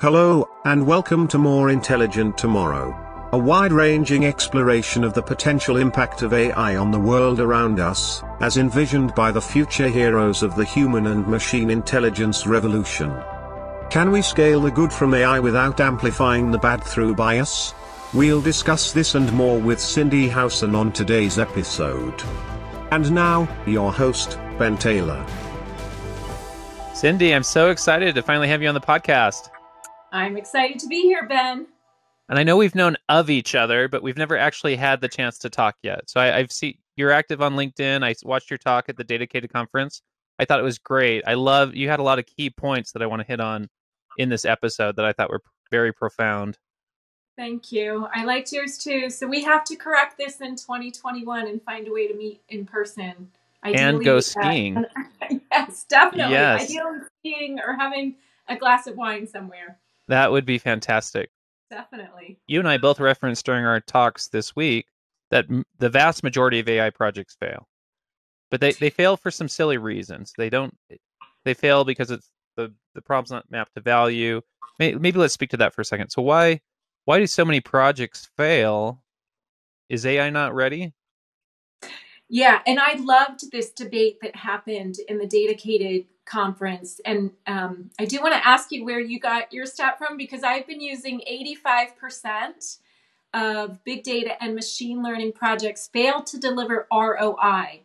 Hello, and welcome to More Intelligent Tomorrow, a wide-ranging exploration of the potential impact of AI on the world around us, as envisioned by the future heroes of the human and machine intelligence revolution. Can we scale the good from AI without amplifying the bad through bias? We'll discuss this and more with Cindi Howson on today's episode. And now, your host, Ben Taylor. Cindi, I'm so excited to finally have you on the podcast. I'm excited to be here, Ben. And I know we've known of each other, but we've never actually had the chance to talk yet. So I've seen you're active on LinkedIn. I watched your talk at the Dedicated conference. I thought it was great. You had a lot of key points that I want to hit on in this episode that I thought were very profound. Thank you. I liked yours too. So we have to correct this in 2021 and find a way to meet in person. Ideally, and go skiing. Yes, definitely. Yes. Ideally skiing or having a glass of wine somewhere. That would be fantastic. Definitely. You and I both referenced during our talks this week that the vast majority of AI projects fail. But they fail for some silly reasons. They fail because it's the problem's not mapped to value. Maybe let's speak to that for a second. So why do so many projects fail? Is AI not ready? Yeah, and I loved this debate that happened in the Dedicated conference. And I do want to ask you where you got your stat from, because I've been using 85% of big data and machine learning projects fail to deliver ROI.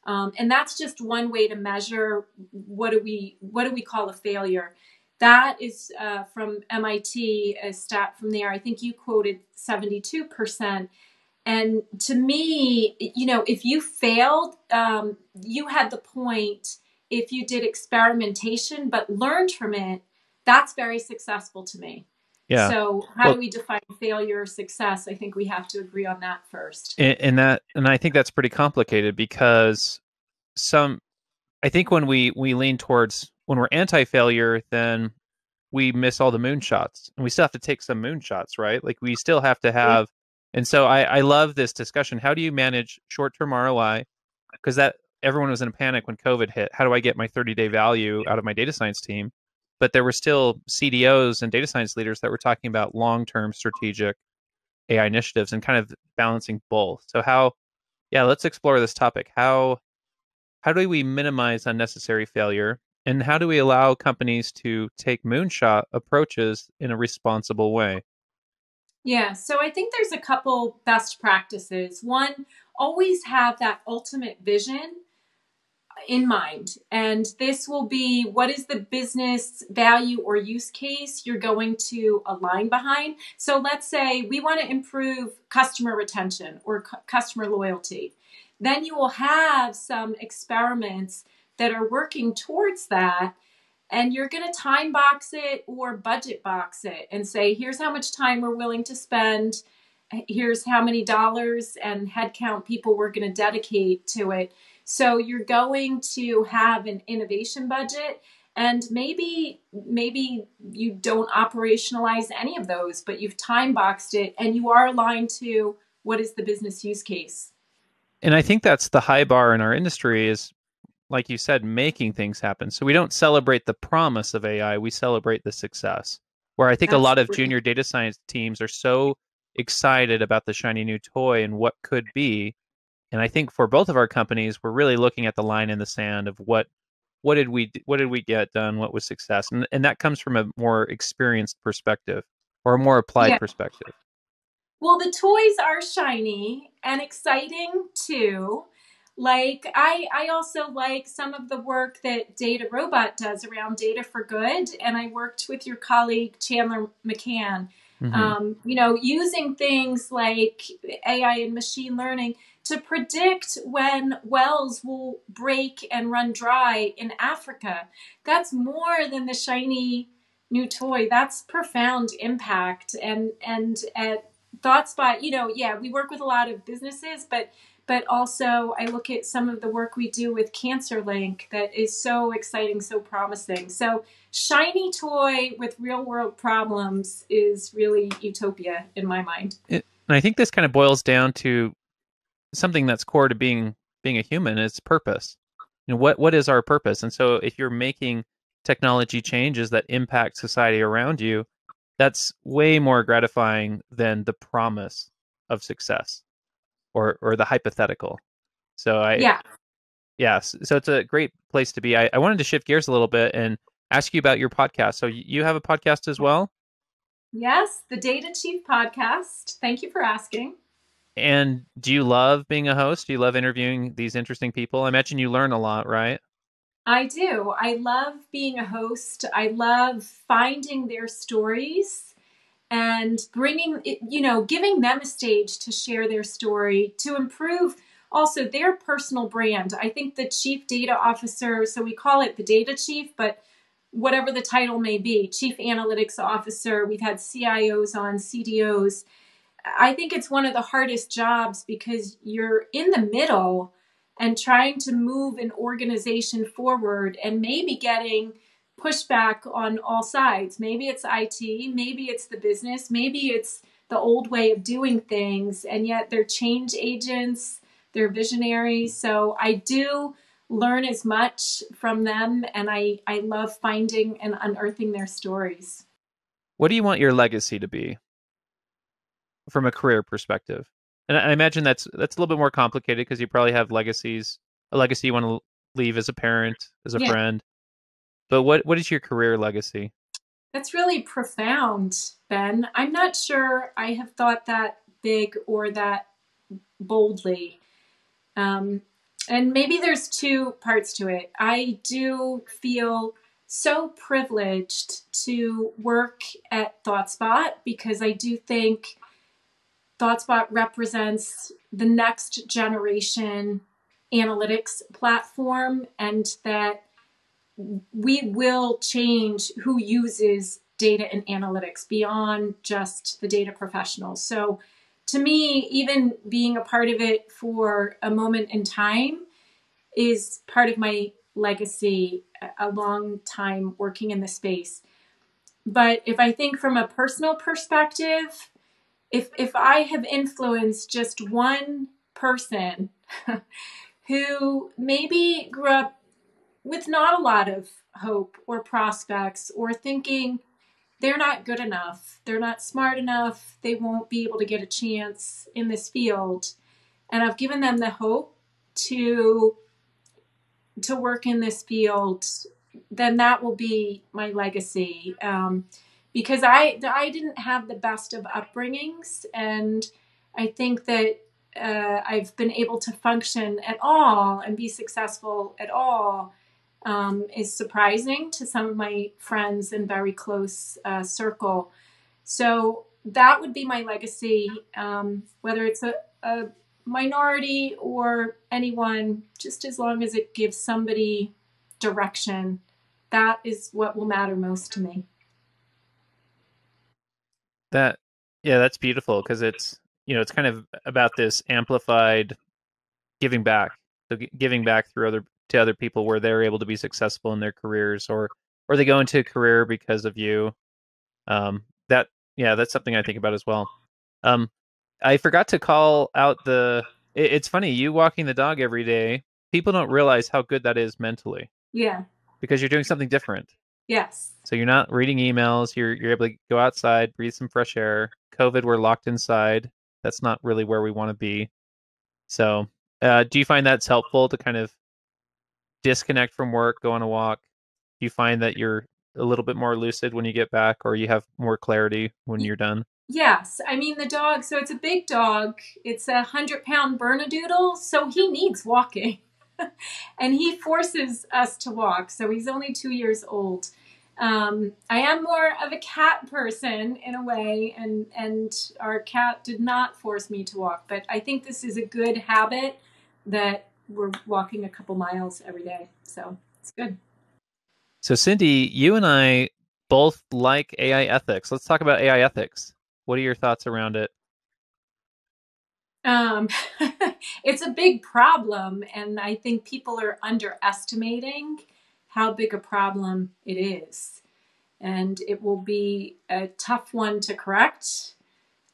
And that's just one way to measure what do we call a failure. That is from MIT, a stat from there. I think you quoted 72%. And to me, if you failed, you had the point. If you did experimentation but learned from it, that's very successful to me. Yeah. So how do we define failure or success? I think we have to agree on that first. And I think that's pretty complicated because I think when we lean towards, when we're anti-failure, then we miss all the moonshots, and we still have to take some moonshots, right? Like we still have to have. And so I love this discussion. How do you manage short-term ROI? Because everyone was in a panic when COVID hit. How do I get my 30-day value out of my data science team? But there were still CDOs and data science leaders that were talking about long-term strategic AI initiatives and kind of balancing both. So let's explore this topic. How do we minimize unnecessary failure? And how do we allow companies to take moonshot approaches in a responsible way? Yeah, so I think there's a couple best practices. One, always have that ultimate vision in mind. And this will be, what is the business value or use case you're going to align behind? So let's say we want to improve customer retention or customer loyalty. Then you will have some experiments that are working towards that. And you're going to time box it or budget box it and say, here's how much time we're willing to spend. Here's how many dollars and headcount people we're going to dedicate to it. So you're going to have an innovation budget, and maybe you don't operationalize any of those, but you've time boxed it and you are aligned to what is the business use case. And I think that's the high bar in our industry is, like you said, making things happen. So we don't celebrate the promise of AI, we celebrate the success. Where I think a lot of junior data science teams are so excited about the shiny new toy and what could be. And I think for both of our companies, we're really looking at the line in the sand of what did we get done, what was success. And that comes from a more experienced perspective or a more applied perspective. Well, the toys are shiny and exciting too. Like I also like some of the work that DataRobot does around data for good. And I worked with your colleague, Chandler McCann, using things like AI and machine learning to predict when wells will break and run dry in Africa. That's more than the shiny new toy. That's profound impact. And at Thoughtspot, we work with a lot of businesses, but also I look at some of the work we do with CancerLink that is so exciting, so promising. So shiny toy with real world problems is really utopia in my mind. And I think this kind of boils down to something that's core to being a human is purpose. What is our purpose? And so if you're making technology changes that impact society around you, that's way more gratifying than the promise of success or the hypothetical. So so it's a great place to be. I wanted to shift gears a little bit and ask you about your podcast. So you have a podcast as well? Yes, the Data Chief podcast. Thank you for asking. And do you love being a host? Do you love interviewing these interesting people? I imagine you learn a lot, right? I do. I love being a host. I love finding their stories and bringing it, giving them a stage to share their story to improve also their personal brand. I think the chief data officer, so we call it the data chief, but whatever the title may be, chief analytics officer, we've had CIOs on, CDOs. I think it's one of the hardest jobs because you're in the middle and trying to move an organization forward and maybe getting pushback on all sides. Maybe it's IT, maybe it's the business, maybe it's the old way of doing things, and yet they're change agents, they're visionaries. So I do learn as much from them, and I love finding and unearthing their stories. What do you want your legacy to be from a career perspective? And I imagine that's a little bit more complicated because you probably have legacies, a legacy you want to leave as a parent, as a friend. But what is your career legacy? That's really profound, Ben. I'm not sure I have thought that big or that boldly. And maybe there's two parts to it. I do feel so privileged to work at Thoughtspot because I do think Thoughtspot represents the next generation analytics platform, and that we will change who uses data and analytics beyond just the data professionals. So to me, even being a part of it for a moment in time is part of my legacy, a long time working in the space. But if I think from a personal perspective, if I have influenced just one person who maybe grew up with not a lot of hope or prospects, or thinking they're not good enough, they're not smart enough, they won't be able to get a chance in this field, and I've given them the hope to work in this field, then that will be my legacy. Because I didn't have the best of upbringings, and I think that I've been able to function at all and be successful at all is surprising to some of my friends and very close circle. So that would be my legacy, whether it's a minority or anyone, just as long as it gives somebody direction. That is what will matter most to me. That's beautiful because it's kind of about this amplified giving back. So giving back to other people where they're able to be successful in their careers, or they go into a career because of you. That's something I think about as well. I forgot to call out it's funny, you walking the dog every day, people don't realize how good that is mentally. Yeah. Because you're doing something different. Yes. So you're not reading emails, you're able to go outside, breathe some fresh air. COVID, we're locked inside. That's not really where we want to be. So do you find that's helpful to kind of disconnect from work, go on a walk? Do you find that you're a little bit more lucid when you get back, or you have more clarity when you're done? Yes. I mean, the dog, so it's a big dog. It's a 100-pound Bernedoodle, so he needs walking. And he forces us to walk. So he's only 2 years old. I am more of a cat person in a way, and our cat did not force me to walk. But I think this is a good habit that we're walking a couple miles every day. So it's good. So Cindi, you and I both like AI ethics. Let's talk about AI ethics. What are your thoughts around it? It's a big problem, and I think people are underestimating how big a problem it is. And it will be a tough one to correct.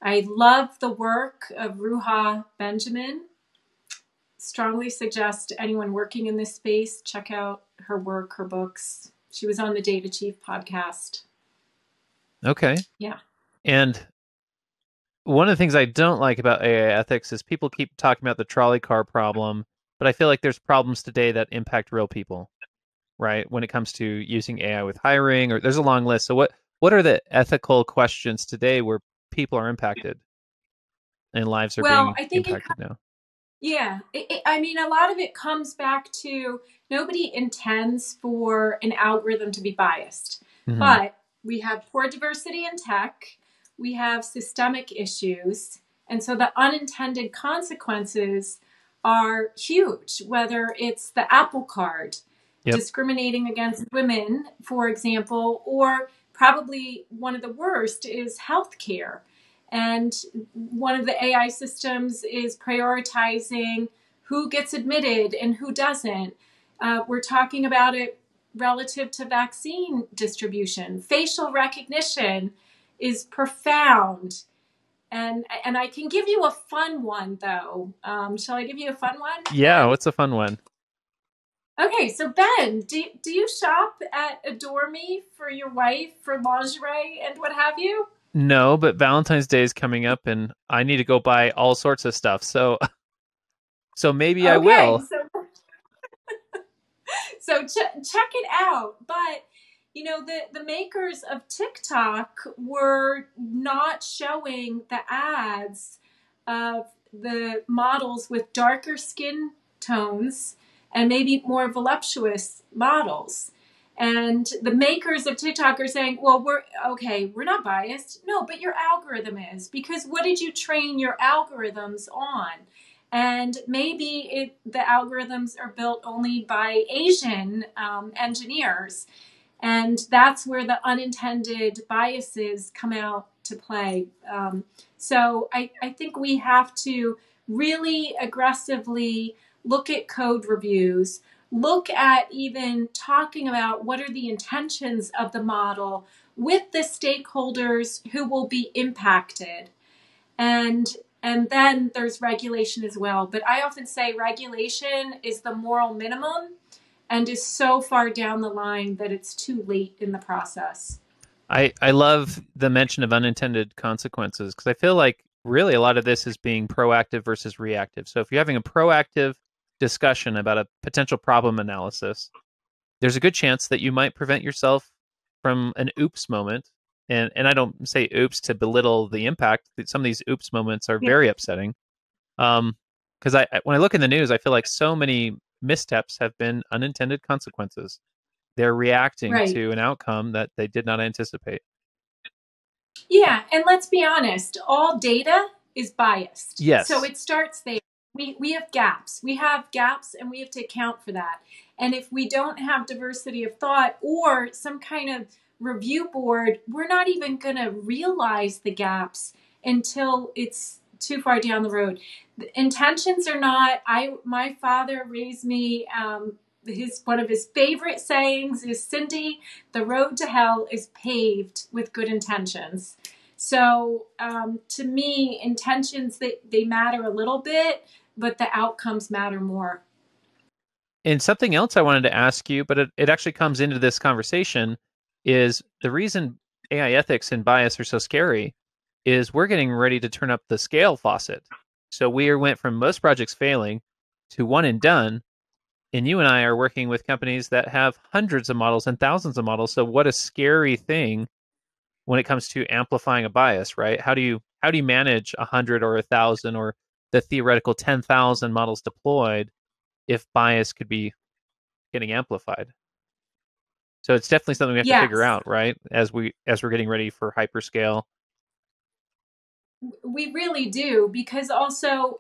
I love the work of Ruha Benjamin. Strongly suggest anyone working in this space check out her work, her books. She was on the Data Chief podcast. Okay. Yeah. And one of the things I don't like about AI ethics is people keep talking about the trolley car problem, but I feel like there's problems today that impact real people, right? When it comes to using AI with hiring, or there's a long list. So what are the ethical questions today where people are impacted and lives are Well, being I think impacted now? yeah, I mean, a lot of it comes back to nobody intends for an algorithm to be biased, Mm-hmm. but we have poor diversity in tech, we have systemic issues, and so the unintended consequences are huge, whether it's the Apple Card, Yep. discriminating against women, for example, or probably one of the worst is healthcare. And one of the AI systems is prioritizing who gets admitted and who doesn't. We're talking about it relative to vaccine distribution. Facial recognition is profound. And I can give you a fun one, though. Shall I give you a fun one? Yeah, what's a fun one? Okay, so Ben, do you shop at Adore Me for your wife for lingerie and what have you? No, but Valentine's Day is coming up and I need to go buy all sorts of stuff. So so maybe I Okay, will. so check it out. But you know, the makers of TikTok were not showing the ads of the models with darker skin tones and maybe more voluptuous models. And the makers of TikTok are saying, well, we're not biased. No, but your algorithm is, because what did you train your algorithms on? And maybe the algorithms are built only by Asian engineers. And that's where the unintended biases come out to play. So I think we have to really aggressively look at code reviews, look at even talking about what are the intentions of the model with the stakeholders who will be impacted. And then there's regulation as well. But I often say regulation is the moral minimum and is so far down the line that it's too late in the process. I love the mention of unintended consequences because I feel like really a lot of this is being proactive versus reactive. So if you're having a proactive discussion about a potential problem analysis, there's a good chance that you might prevent yourself from an oops moment. And I don't say oops to belittle the impact. Some of these oops moments are Yeah. very upsetting. Because when I look in the news, I feel like so many missteps have been unintended consequences. They're reacting Right. to an outcome that they did not anticipate. Yeah, and let's be honest, all data is biased. Yes. So it starts there. We have gaps. We have gaps and we have to account for that. And if we don't have diversity of thought or some kind of review board, we're not even going to realize the gaps until it's too far down the road. The intentions are not, my father raised me, one of his favorite sayings is, Cindy, the road to hell is paved with good intentions. So to me, intentions, they matter a little bit, but the outcomes matter more. And something else I wanted to ask you, but it actually comes into this conversation, is the reason AI ethics and bias are so scary is we're getting ready to turn up the scale faucet. So we went from most projects failing to one and done. And you and I are working with companies that have hundreds of models and thousands of models. So what a scary thing when it comes to amplifying a bias, right? How do you manage 100 or 1,000 or the theoretical 10,000 models deployed if bias could be getting amplified? So it's definitely something we have to figure Yes. out, right? As we're getting ready for hyperscale. We really do, because also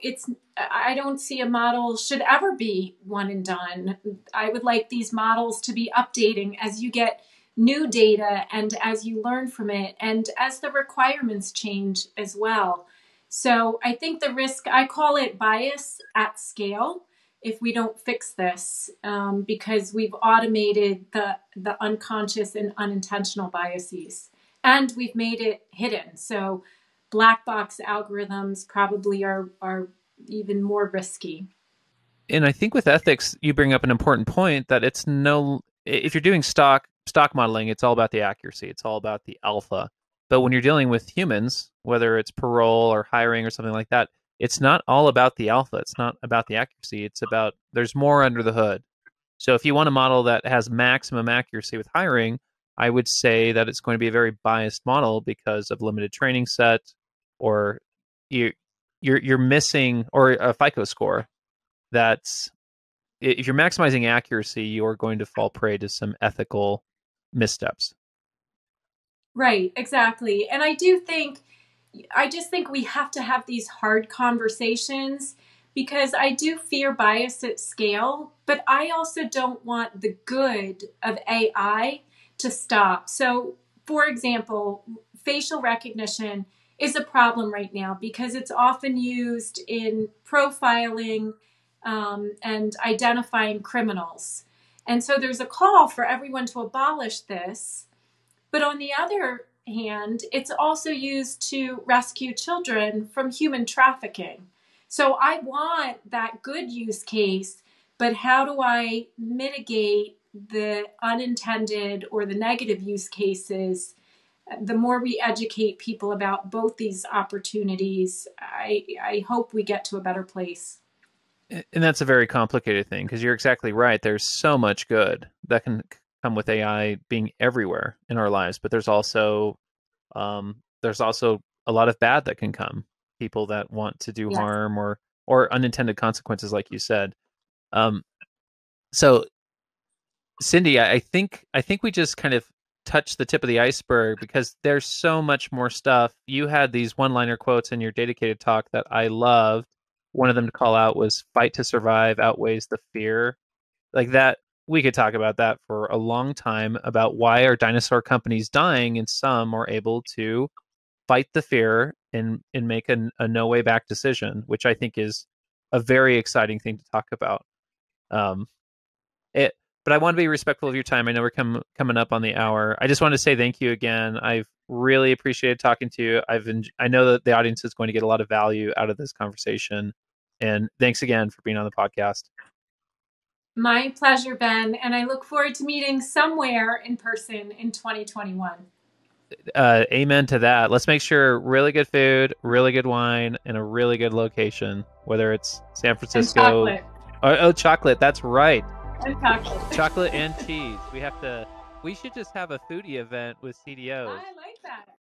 I don't see a model should ever be one and done. I would like these models to be updating as you get new data and as you learn from it and as the requirements change as well. So I think the risk, I call it bias at scale if we don't fix this, because we've automated the unconscious and unintentional biases and we've made it hidden. So black box algorithms probably are even more risky. And I think with ethics, you bring up an important point that if you're doing stock modeling, it's all about the accuracy. It's all about the alpha. But when you're dealing with humans, whether it's parole or hiring or something like that, it's not all about the alpha. It's not about the accuracy. It's about there's more under the hood. So if you want a model that has maximum accuracy with hiring, I would say that it's going to be a very biased model because of limited training set, or you're missing, or a FICO score. That's if you're maximizing accuracy, you're going to fall prey to some ethical missteps. Right, exactly. And I just think we have to have these hard conversations, because I do fear bias at scale, but I also don't want the good of AI to stop. So, for example, facial recognition is a problem right now because it's often used in profiling and identifying criminals. And so there's a call for everyone to abolish this. But on the other hand, it's also used to rescue children from human trafficking. So I want that good use case, but how do I mitigate the unintended or the negative use cases? The more we educate people about both these opportunities, I hope we get to a better place. And that's a very complicated thing, because you're exactly right. There's so much good that can come with AI being everywhere in our lives, but there's also a lot of bad that can come. People that want to do harm, or unintended consequences, like you said. So, Cindi, I think we just kind of touched the tip of the iceberg, because there's so much more stuff. You had these one-liner quotes in your dedicated talk that I loved. One of them to call out was "Fight to survive outweighs the fear." Like that, we could talk about that for a long time, about why are dinosaur companies dying and some are able to fight the fear and make a no way back decision, which I think is a very exciting thing to talk about. But I want to be respectful of your time. I know we're coming up on the hour. I just want to say thank you again. I've really appreciated talking to you. I know that the audience is going to get a lot of value out of this conversation. And thanks again for being on the podcast. My pleasure, Ben. And I look forward to meeting somewhere in person in 2021. Amen to that. Let's make sure really good food, really good wine, and a really good location, whether it's San Francisco. And chocolate. Oh, chocolate. That's right. And chocolate. Chocolate and cheese. We should just have a foodie event with CDOs. I like that.